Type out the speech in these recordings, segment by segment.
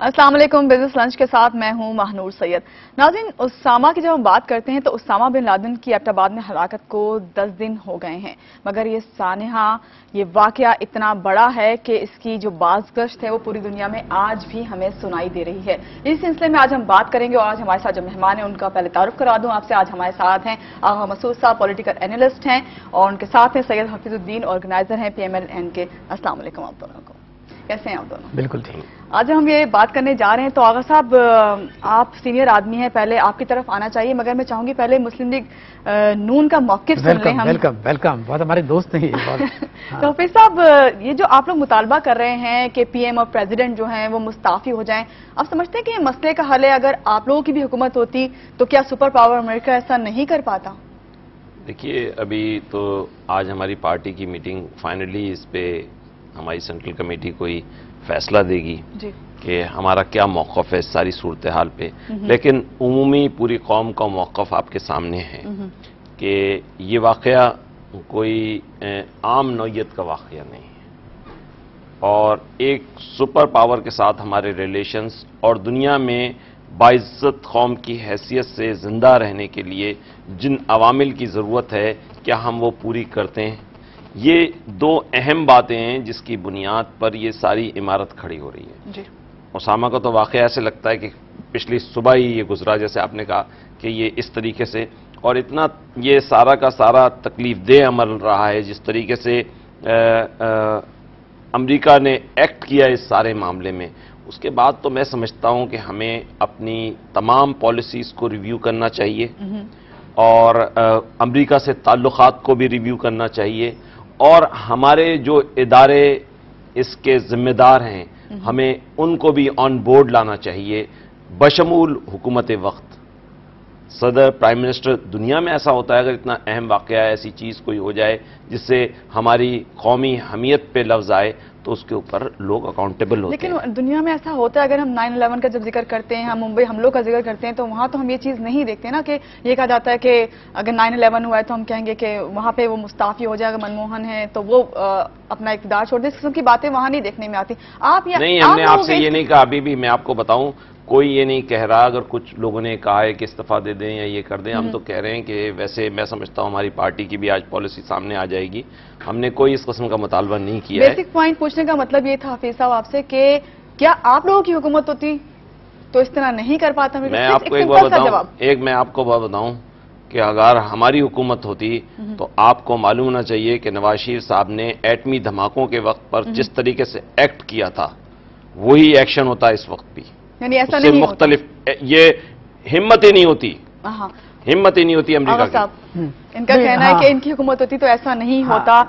अस्सलाम वालेकुम। Business lunch के साथ मैं हूं महनूर सैयद। नाज़रीन, उसामा की जब हम बात करते हैं तो उसामा बिन लादेन की एबटाबाद में हलाकत को 10 दिन हो गए हैं, मगर ये सानिहा, ये वाकया इतना बड़ा है कि इसकी जो बाज़गश्त है वो पूरी दुनिया में आज भी हमें सुनाई दे रही है। इस सिलसिले में आज हम बात करेंगे और आज हमारे साथ जो मेहमान हैं उनका पहले तारुफ करा दूं आपसे। आज हमारे साथ हैं आगा मसूद साहब, पॉलिटिकल एनालिस्ट हैं, और उनके साथ हैं सैयद हफीजुद्दीन, ऑर्गेनाइजर हैं PMLN के। अस्सलाम वालेकुम आप दोनों को, कैसे हैं आप दोनों? बिल्कुल ठीक। आज हम ये बात करने जा रहे हैं तो आगा साहब, आप सीनियर आदमी हैं, पहले आपकी तरफ आना चाहिए, मगर मैं चाहूंगी पहले मुस्लिम लीग नून का मौकिफ सुन लें हम। वेलकम वेलकम, बहुत हमारे दोस्त हैं ये। तो हफीज साहब, ये जो आप लोग मुतालबा कर रहे हैं कि PM और प्रेसिडेंट जो हैं वो मुस्ताफी हो जाएं, आप समझते हैं कि ये मसले का हल है? अगर आप लोगों की भी हुकूमत होती तो क्या सुपर पावर अमेरिका ऐसा नहीं कर पाता? देखिए, अभी तो आज हमारी पार्टी की मीटिंग, फाइनली इस पे हमारी सेंट्रल कमेटी कोई फैसला देगी कि हमारा क्या मौक़िफ़ है इस सारी सूरत हाल पे। लेकिन उमूमी पूरी कौम का मौक़िफ़ आपके सामने है कि ये वाक़या कोई आम नौयत का वाक़या नहीं है, और एक सुपर पावर के साथ हमारे रिलेशंस और दुनिया में बाइज़्ज़त कौम की हैसियत से ज़िंदा रहने के लिए जिन अवामिल की ज़रूरत है, क्या हम वो पूरी करते हैं? ये दो अहम बातें हैं जिसकी बुनियाद पर ये सारी इमारत खड़ी हो रही है जी। उसामा का तो वाक़या ऐसे लगता है कि पिछली सुबह ही ये गुजरा, जैसे आपने कहा कि ये इस तरीके से, और इतना ये सारा का सारा तकलीफ देह अमल रहा है जिस तरीके से अमेरिका ने एक्ट किया इस सारे मामले में। उसके बाद तो मैं समझता हूं कि हमें अपनी तमाम पॉलिसीज़ को रिव्यू करना चाहिए और अमेरिका से ताल्लुकात को भी रिव्यू करना चाहिए, और हमारे जो इदारे इसके जिम्मेदार हैं हमें उनको भी ऑन बोर्ड लाना चाहिए, बशमूल हुकूमत वक्त, सदर, प्राइम मिनिस्टर। दुनिया में ऐसा होता है, अगर इतना अहम वाक़या ऐसी चीज़ कोई हो जाए जिससे हमारी कौमी हमीयत पे लफ्ज़ आए, तो उसके ऊपर लोग अकाउंटेबल होते हैं। लेकिन दुनिया में ऐसा होता है, अगर हम 9/11 का जब जिक्र करते हैं, हम मुंबई हमलों का जिक्र करते हैं, तो वहां तो हम ये चीज़ नहीं देखते ना कि ये कहा जाता है कि अगर 9/11 हुआ है तो हम कहेंगे कि वहां पे वो मुस्ताफी हो जाएगा, मनमोहन है तो वो अपना इक़्तिदार छोड़ दे। इस किस्म की बातें वहां नहीं देखने में आती। आप नहीं, हमने आपसे ये नहीं कहा। अभी भी मैं आपको बताऊं, कोई ये नहीं कह रहा, अगर कुछ लोगों ने कहा है कि इस्तीफा दे दें या ये कर दें, हम तो कह रहे हैं कि वैसे मैं समझता हूं हमारी पार्टी की भी आज पॉलिसी सामने आ जाएगी। हमने कोई इस किस्म का मुतालबा नहीं किया है। बेसिक पॉइंट पूछने का मतलब ये था हफीज साहब आपसे कि क्या आप लोगों की हुकूमत होती तो इस तरह नहीं कर पाता? मैं आपको एक बात बताऊं, मैं आपको बात बताऊं कि अगर हमारी हुकूमत होती तो आपको मालूम होना चाहिए कि नवाज शरीफ साहब ने एटमी धमाकों के वक्त पर जिस तरीके से एक्ट किया था, वही एक्शन होता है इस वक्त भी। यानी ऐसा नहीं मुख्तलिफ, ये हिम्मत ही नहीं होती, हिम्मत ही नहीं होती अमेरिका की। इनका कहना है कि इनकी हुकूमत होती तो ऐसा नहीं होता,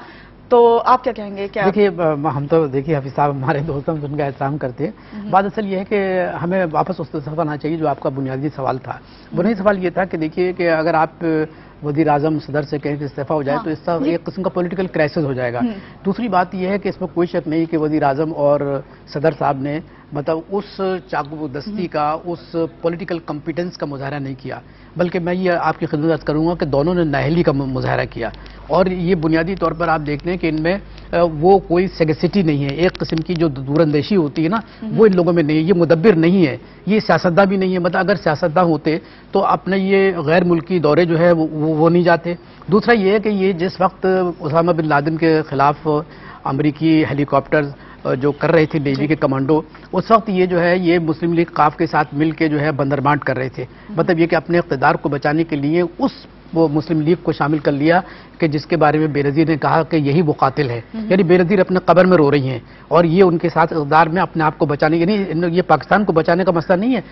तो आप क्या कहेंगे? क्या देखिए, हम तो देखिए हफीज साहब हमारे दोस्त, हम उनका एहतराम करते हैं। बात असल ये है कि हमें वापस उस तरफ आना चाहिए जो आपका बुनियादी सवाल था। बुनियादी सवाल ये था कि देखिए कि अगर आप वज़ीर आज़म सदर से कहें कि इस्तीफा हो जाए तो इसका एक किस्म का पॉलिटिकल क्राइसिस हो जाएगा। दूसरी बात यह है कि इसमें कोई शक नहीं कि वज़ीर आज़म और सदर साहब ने मतलब उस चाकू-दस्ती का, उस पॉलिटिकल कॉम्पिटेंस का मुजाहरा नहीं किया, बल्कि मैं ये आपकी खिदमत अर्ज़ करूँगा कि दोनों ने नाअहली का मुजाहरा किया। और ये बुनियादी तौर पर आप देखते हैं कि इनमें वो कोई सेगेसिटी नहीं है, एक किस्म की जो दूरंदेशी होती है ना, वो इन लोगों में नहीं है। ये मुदब्बिर नहीं है, ये सियासतदान भी नहीं है। मतलब अगर सियासतदान होते तो अपने ये गैर मुल्की दौरे जो है वो नहीं जाते। दूसरा ये है कि ये जिस वक्त उसामा बिन लादेन के खिलाफ अमरीकी हेलीकॉप्टर जो कर रहे थे नेवी के कमांडो, उस वक्त ये जो है ये मुस्लिम लीग काफ के साथ मिल के जो है बंदरबांट कर रहे थे। मतलब ये कि अपने इक़्तिदार को बचाने के लिए उस वो मुस्लिम लीग को शामिल कर लिया कि जिसके बारे में बेनज़ीर ने कहा कि यही वो कातिल है। यानी बेनज़ीर अपने कब्र में रो रही हैं और ये उनके साथ इक़्तिदार में अपने आप को बचाने, यानी ये पाकिस्तान को बचाने का मसला नहीं है,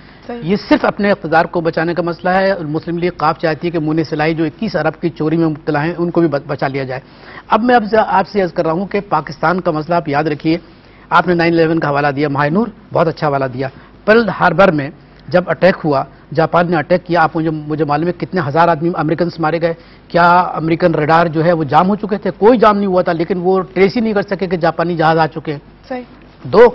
ये सिर्फ अपने इक़्तिदार को बचाने का मसला है। मुस्लिम लीग काफ चाहती है कि मुन्नी सिलाई जो 21 अरब की चोरी में मुब्तला हैं उनको भी बचा लिया जाए। अब मैं आपसे अर्ज़ कर रहा हूँ कि पाकिस्तान का मसला आप याद रखिए, आपने 9/11 का हवाला दिया, महानूर बहुत अच्छा हवाला दिया। पर्ल हार्बर में जब अटैक हुआ, जापान ने अटैक किया, आप मुझे मालूम है कितने हजार आदमी अमेरिकन मारे गए। क्या अमेरिकन रडार जो है वो जाम हो चुके थे? कोई जाम नहीं हुआ था, लेकिन वो ट्रेस ही नहीं कर सके कि जापानी जहाज आ चुके हैं। सही। दो,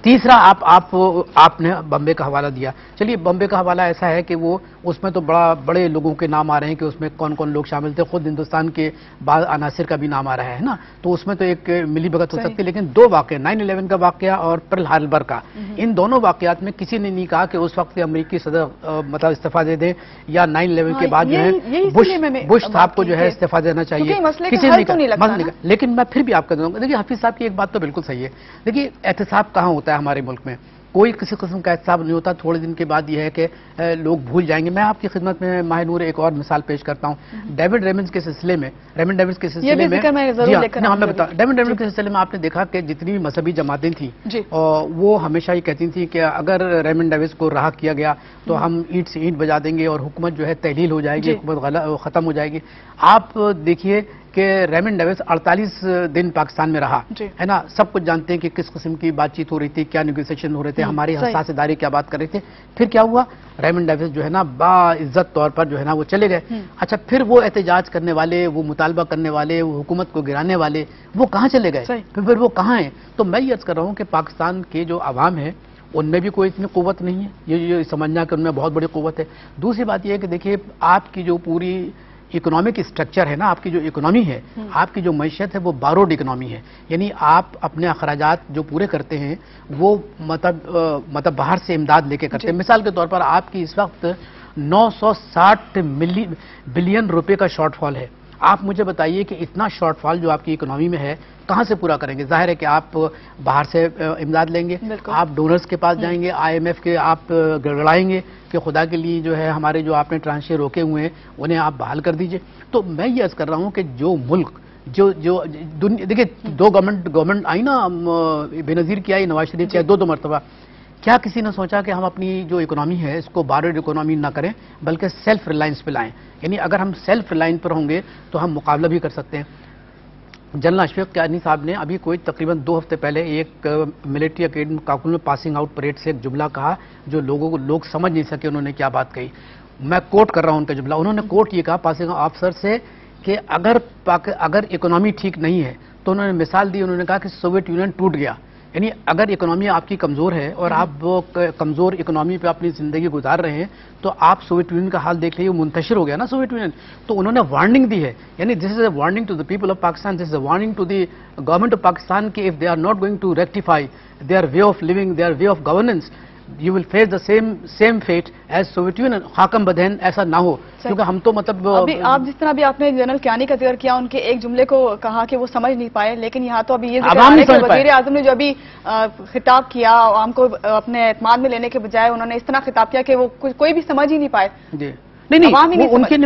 तीसरा आपने बम्बे का हवाला दिया। चलिए, बम्बे का हवाला ऐसा है कि वो اس میں تو بڑے لوگوں کے نام آ رہے ہیں کہ اس میں کون کون لوگ شامل تھے، خود ہندوستان کے بعض عناصر کا بھی نام آ رہا ہے نا، تو اس میں تو ایک ملی بھگت ہو سکتی ہے، لیکن دو واقعے 9/11 کا واقعہ اور پرل ہاربر کا، ان دونوں واقعات میں کسی نے نہیں کہا کہ اس وقت امریکی صدر مطلب استعفیٰ دے دیں یا 9/11 کے بعد جو ہے بش صاحب کو جو ہے استعفیٰ دینا چاہیے، کسی نے نہیں کہا۔ لیکن میں پھر بھی آپ کا دوں گا، دیکھیے حفیظ صاحب کی ایک بات تو بالکل صحیح ہے، دیکھیے احتساب کہاں ہوتا ہے ہمارے ملک میں، کوئی کسی قسم کا احتساب نہیں ہوتا، تھوڑے دن کے بعد یہ ہے کہ لوگ بھول جائیں گے۔ میں آپ کی خدمت میں ماہ نور ایک اور مثال پیش کرتا ہوں، ڈیوڈ ریمنڈز کے سلسلے میں ڈیوڈ ریمنڈز کے سلسلے میں آپ نے دیکھا کہ جتنی بھی مذہبی جماعتیں تھیں وہ ہمیشہ یہ کہتی تھیں کہ اگر ریمنڈ ڈیوڈ کو رہا کیا گیا تو ہم اینٹ سے اینٹ بجا دیں گے اور حکومت جو ہے تحلیل ہو جائے گی، حکومت ختم ہو جائے گی۔ آپ دیکھیے کہ ریمنڈ ڈیوڈ 48 دن پاکستان میں رہا ہے نا، سب کچھ جانتے ہیں کہ کس قسم کی بات چیت ہو رہی تھی، کیا نیگوسیشن ہو رہے تھے، ہماری حساس ادارے کیا بات کر رہے تھے، پھر کیا ہوا، ریمنڈ ڈیوڈ جو ہے نا باعزت طور پر جو ہے نا وہ چلے گئے۔ اچھا پھر وہ احتجاج کرنے والے، وہ مطالبہ کرنے والے، وہ حکومت کو گرانے والے، وہ کہاں چلے گئے، پھر وہ کہاں ہیں؟ تو میں یہ عرض کر رہا ہوں کہ پاکستان کے جو عوام ہے ان میں بھی کوئی اتنی قوت نہیں ہے، یہ سمجھنا کہ ان میں بہت بڑی قوت ہے۔ دوسری بات یہ ہے کہ دیکھیے آپ کی جو پوری اکنامک اسٹرکچر ہے نا، آپ کی جو اکنامی ہے، آپ کی جو معیشت ہے وہ باروڈ اکنامی ہے، یعنی آپ اپنے اخراجات جو پورے کرتے ہیں وہ مطلب باہر سے امداد لے کے کرتے ہیں۔ مثال کے طور پر آپ کی اس وقت 960 بلین روپے کا شارٹ فال ہے، آپ مجھے بتائیے کہ اتنا شارٹ فال جو آپ کی اکنامی میں ہے کہاں سے پورا کریں گے؟ ظاہر ہے کہ آپ باہر سے امداد لیں گے، آپ ڈونرز کے پاس جائیں گے، IMF کے آپ گڑگڑائیں گے کہ خدا کے لیے جو ہے ہمارے جو آپ نے ٹرانسفر روکے ہوئے ہیں انہیں آپ بحال کر دیجئے۔ تو میں یہ عرض کر رہا ہوں کہ جو ملک دیکھیں دو گورنمنٹ آئی نا، بے نظیر کی آئی، نواز شریف کی آئی، دو مرتبہ، کیا کسی نے سوچا کہ ہم اپنی جو اکنامی ہے اس کو باروڈ اکنامی نہ کریں بلکہ سیلف ریلائنس پہ لائیں؟ یعنی اگر ہم سیلف ریلائنس پر ہوں گے تو ہم مقابلہ بھی کر سکتے ہیں۔ جنرل اشفاق قیانی صاحب نے ابھی کوئی تقریباً 2 ہفتے پہلے ایک ملٹری اکیڈمی کاکل میں پاسنگ آؤٹ پریڈ سے ایک جملہ کہا جو لوگ سمجھ نہیں سکے انہوں نے کیا بات کہی، میں کوٹ کر رہا ہوں ان کا جملہ، انہوں نے کوٹ یہ کہا پاسنگ آفیسر سے کہ اگر اکنامی ٹھیک نہیں ہے تو انہوں نے مثال دی، انہوں نے کہا کہ سوویت یونین ٹوٹ گیا، یعنی اگر اکنامی آپ کی کمزور ہے اور آپ وہ کمزور اکنامی پہ اپنی زندگی گزار رہے ہیں تو آپ سوویت یونین کا حال دیکھ لیجیے، منتشر ہو گیا نا سوویت یونین۔ تو انہوں نے وارننگ دی ہے، یعنی this is a warning to the people of Pakistan, this is a warning to the government of Pakistan کہ if they are not going to rectify their way of living, their way of governance, you will face the same fate as Soviet Union, خاکم بدہن ایسا نہ ہو، کیونکہ ہم تو مطلب آپ جس طرح بھی آپ نے جنرل کیانی کا ذکر کیا، ان کے ایک جملے کو کہا کہ وہ سمجھ نہیں پائے، لیکن یہاں تو ابھی یہ ذکر ہے کہ وزیر اعظم نے جو ابھی خطاب کیا عوام کو اپنے اعتماد میں لینے کے بجائے انہوں نے اس طرح خطاب کیا کہ وہ کوئی بھی سمجھ ہی نہیں پائے۔ نہیں، ان کے